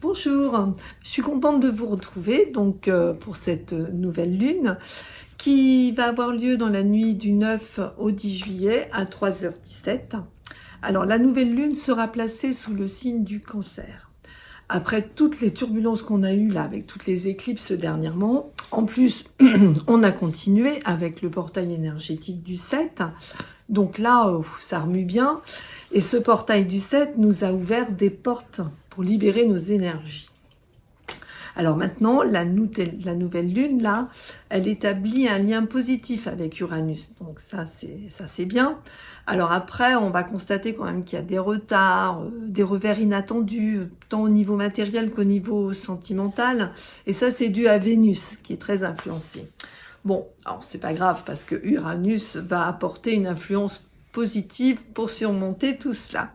Bonjour, je suis contente de vous retrouver donc pour cette nouvelle lune qui va avoir lieu dans la nuit du 9 au 10 juillet à 3h17. Alors la nouvelle lune sera placée sous le signe du Cancer. Après toutes les turbulences qu'on a eues là avec toutes les éclipses dernièrement, en plus on a continué avec le portail énergétique du 7. Donc là, ça remue bien. Et ce portail du 7 nous a ouvert des portes pour libérer nos énergies. Alors maintenant, la nouvelle lune, là, elle établit un lien positif avec Uranus. Donc ça, c'est bien. Alors après, on va constater quand même qu'il y a des retards, des revers inattendus, tant au niveau matériel qu'au niveau sentimental. Et ça, c'est dû à Vénus, qui est très influencée. Bon, alors c'est pas grave, parce que Uranus va apporter une influence positive pour surmonter tout cela.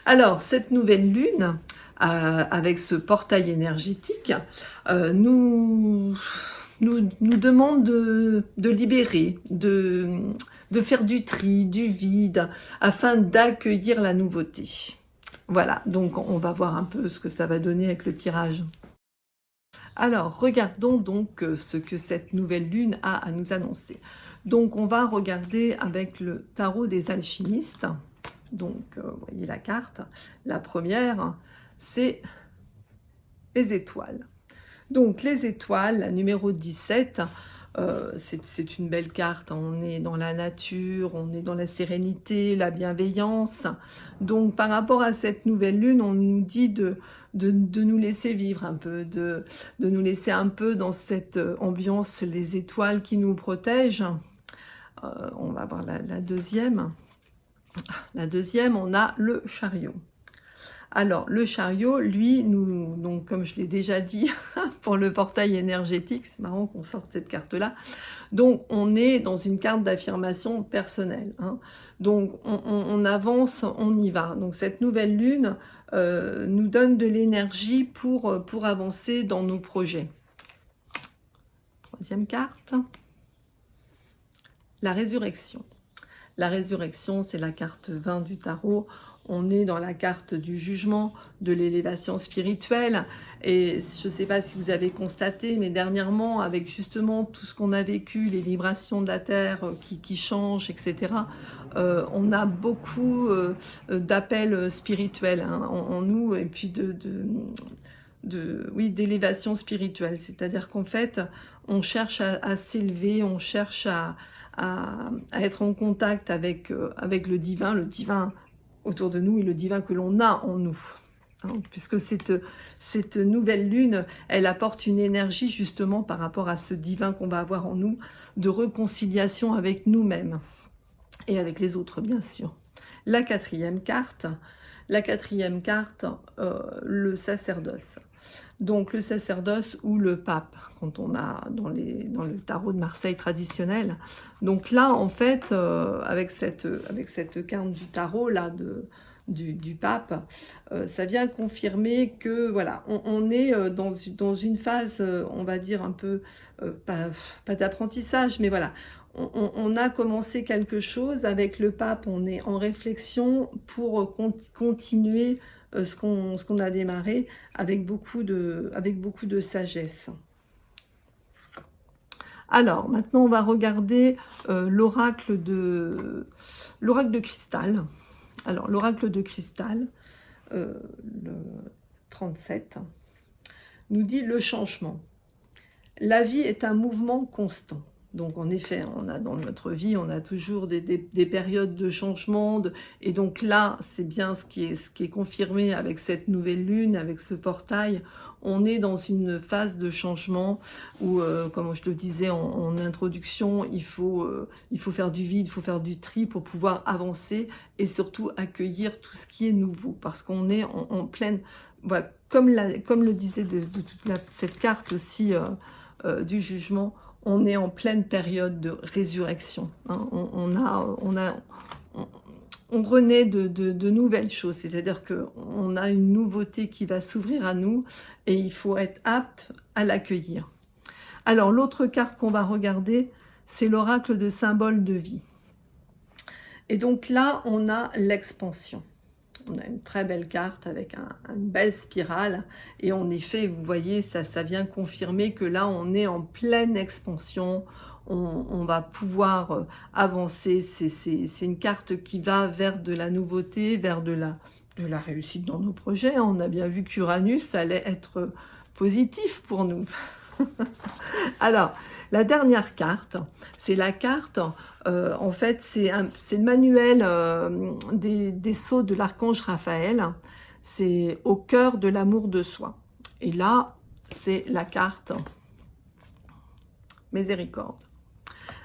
Alors, cette nouvelle lune, avec ce portail énergétique, nous demande de libérer, de faire du tri, du vide, afin d'accueillir la nouveauté. Voilà, donc on va voir un peu ce que ça va donner avec le tirage. Alors, regardons donc ce que cette nouvelle lune a à nous annoncer. Donc, on va regarder avec le tarot des alchimistes. Donc, vous voyez la carte. La première, c'est les étoiles. Donc, les étoiles, la numéro 17, c'est une belle carte. On est dans la nature, on est dans la sérénité, la bienveillance. Donc, par rapport à cette nouvelle lune, on nous dit de nous laisser vivre un peu, de nous laisser un peu dans cette ambiance, les étoiles qui nous protègent. On va voir la deuxième. La deuxième, on a le chariot. Alors, le chariot, lui, donc comme je l'ai déjà dit, pour le portail énergétique, c'est marrant qu'on sorte cette carte-là. Donc, on est dans une carte d'affirmation personnelle. Hein. Donc, on avance, on y va. Donc, cette nouvelle lune nous donne de l'énergie pour avancer dans nos projets. Troisième carte, la résurrection. La résurrection, c'est la carte 20 du tarot. On est dans la carte du jugement, de l'élévation spirituelle. Et je ne sais pas si vous avez constaté, mais dernièrement, avec justement tout ce qu'on a vécu, les vibrations de la Terre qui changent, etc., on a beaucoup d'appels spirituels hein, en nous, et puis d'élévation spirituelle. C'est-à-dire qu'en fait, on cherche à s'élever, on cherche à être en contact avec le divin autour de nous et le divin que l'on a en nous. Hein, puisque cette nouvelle lune, elle apporte une énergie justement par rapport à ce divin qu'on va avoir en nous, de réconciliation avec nous-mêmes et avec les autres, bien sûr. La quatrième carte, le sacerdoce. Donc le sacerdoce ou le pape, quand on a dans le tarot de Marseille traditionnel. Donc là, en fait, avec cette carte du tarot là du pape, ça vient confirmer que voilà, on est dans une phase, on va dire un peu pas d'apprentissage, mais voilà. On a commencé quelque chose avec le pape, on est en réflexion pour continuer ce qu'on a démarré avec beaucoup de sagesse. Alors, maintenant, on va regarder l'oracle de cristal. Alors, l'oracle de cristal, le 37, nous dit le changement. La vie est un mouvement constant. Donc en effet, on a dans notre vie, on a toujours des périodes de changement. Et donc là, c'est bien ce qui est confirmé avec cette nouvelle lune, avec ce portail. On est dans une phase de changement où, comme je le disais en introduction, il faut faire du vide, il faut faire du tri pour pouvoir avancer et surtout accueillir tout ce qui est nouveau. Parce qu'on est en pleine... Voilà, comme le disait cette carte aussi du jugement, on est en pleine période de résurrection. Hein. On renaît de nouvelles choses, c'est-à-dire qu'on a une nouveauté qui va s'ouvrir à nous et il faut être apte à l'accueillir. Alors, l'autre carte qu'on va regarder, c'est l'oracle de symbole de vie. Et donc là, on a l'expansion. on a une très belle carte avec une belle spirale. Et en effet, vous voyez, ça vient confirmer que là, on est en pleine expansion. On va pouvoir avancer. C'est une carte qui va vers de la nouveauté, vers de la réussite dans nos projets. On a bien vu qu'Uranus allait être positif pour nous. Alors, la dernière carte, c'est la carte, en fait, c'est le manuel des sceaux de l'archange Raphaël. C'est au cœur de l'amour de soi. Et là, c'est la carte miséricorde.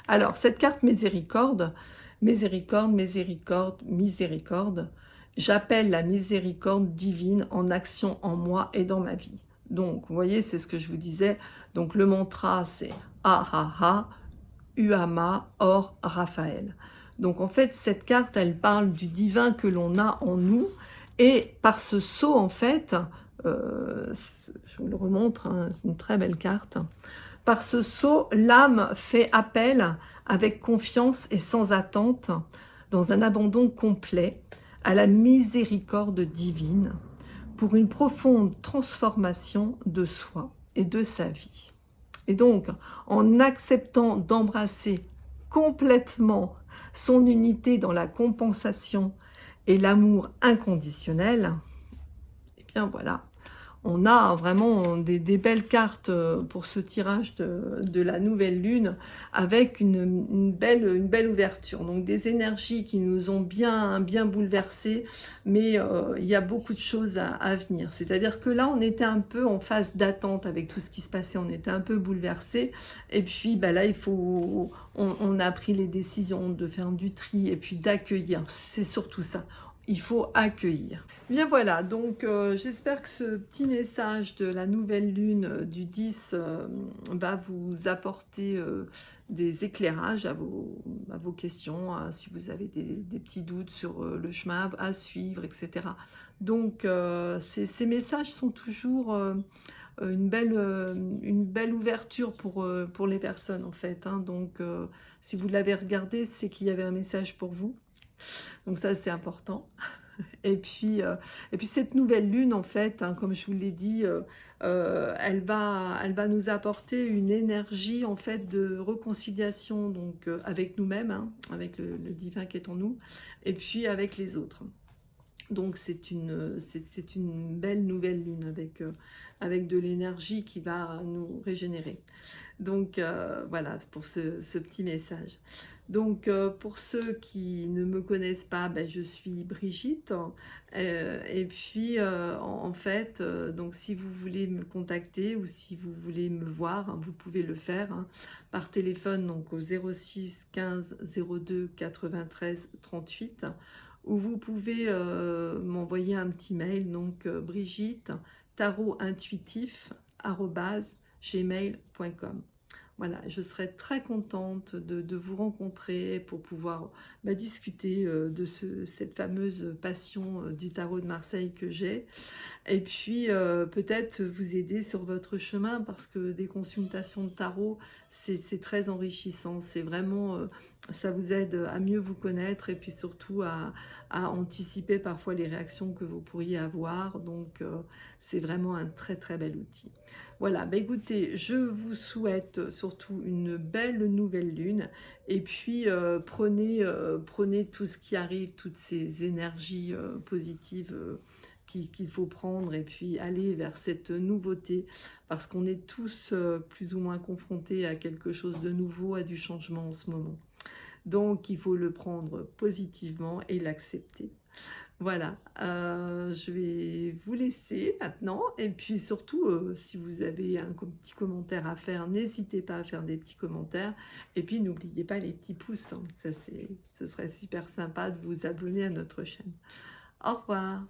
Alors, cette carte miséricorde, miséricorde, miséricorde, miséricorde, j'appelle la miséricorde divine en action en moi et dans ma vie. Donc, vous voyez, c'est ce que je vous disais. Donc, le mantra, c'est Ahaha, Uama, Or, Raphaël. Donc, en fait, cette carte, elle parle du divin que l'on a en nous. Et par ce sceau, en fait, je vous le remontre, hein, c'est une très belle carte. Par ce sceau, l'âme fait appel avec confiance et sans attente, dans un abandon complet, à la miséricorde divine, pour une profonde transformation de soi et de sa vie. Et donc, en acceptant d'embrasser complètement son unité dans la compensation et l'amour inconditionnel, et bien voilà, on a vraiment des belles cartes pour ce tirage de la nouvelle lune avec une belle ouverture. Donc des énergies qui nous ont bien bouleversés, mais il y a beaucoup de choses à venir. C'est-à-dire que là, on était un peu en phase d'attente avec tout ce qui se passait, on était un peu bouleversés. Et puis bah là, on a pris les décisions de faire du tri et puis d'accueillir. C'est surtout ça. Il faut accueillir. Bien voilà, donc j'espère que ce petit message de la nouvelle lune du 10 va vous apporter des éclairages à vos questions, si vous avez des petits doutes sur le chemin à suivre, etc. Donc ces messages sont toujours une belle ouverture pour les personnes en fait. Hein. Donc si vous l'avez regardé, c'est qu'il y avait un message pour vous. Donc ça, c'est important. Et puis cette nouvelle lune, en fait, hein, comme je vous l'ai dit, elle va nous apporter une énergie, en fait, de réconciliation donc, avec nous-mêmes, hein, avec le divin qui est en nous, et puis avec les autres. Donc c'est une belle nouvelle lune avec de l'énergie qui va nous régénérer. Donc voilà pour ce petit message. Donc pour ceux qui ne me connaissent pas, ben, je suis Brigitte. Et puis en fait, donc si vous voulez me contacter ou si vous voulez me voir, hein, vous pouvez le faire hein, par téléphone donc au 06 15 02 93 38. Où vous pouvez m'envoyer un petit mail, donc Brigitte, tarotintuitif@gmail.com. Voilà, je serai très contente de vous rencontrer pour pouvoir discuter de cette fameuse passion du tarot de Marseille que j'ai. Et puis peut-être vous aider sur votre chemin parce que des consultations de tarot, c'est très enrichissant. C'est vraiment, ça vous aide à mieux vous connaître et puis surtout à anticiper parfois les réactions que vous pourriez avoir. Donc c'est vraiment un très bel outil. Voilà, bah écoutez, je vous souhaite surtout une belle nouvelle lune et puis prenez tout ce qui arrive, toutes ces énergies positives qu'il faut prendre et puis aller vers cette nouveauté parce qu'on est tous plus ou moins confrontés à quelque chose de nouveau, à du changement en ce moment. Donc il faut le prendre positivement et l'accepter. Voilà, je vais vous laisser maintenant et puis surtout si vous avez un petit commentaire à faire, n'hésitez pas à faire des petits commentaires et puis n'oubliez pas les petits pouces, hein. Ce serait super sympa de vous abonner à notre chaîne. Au revoir.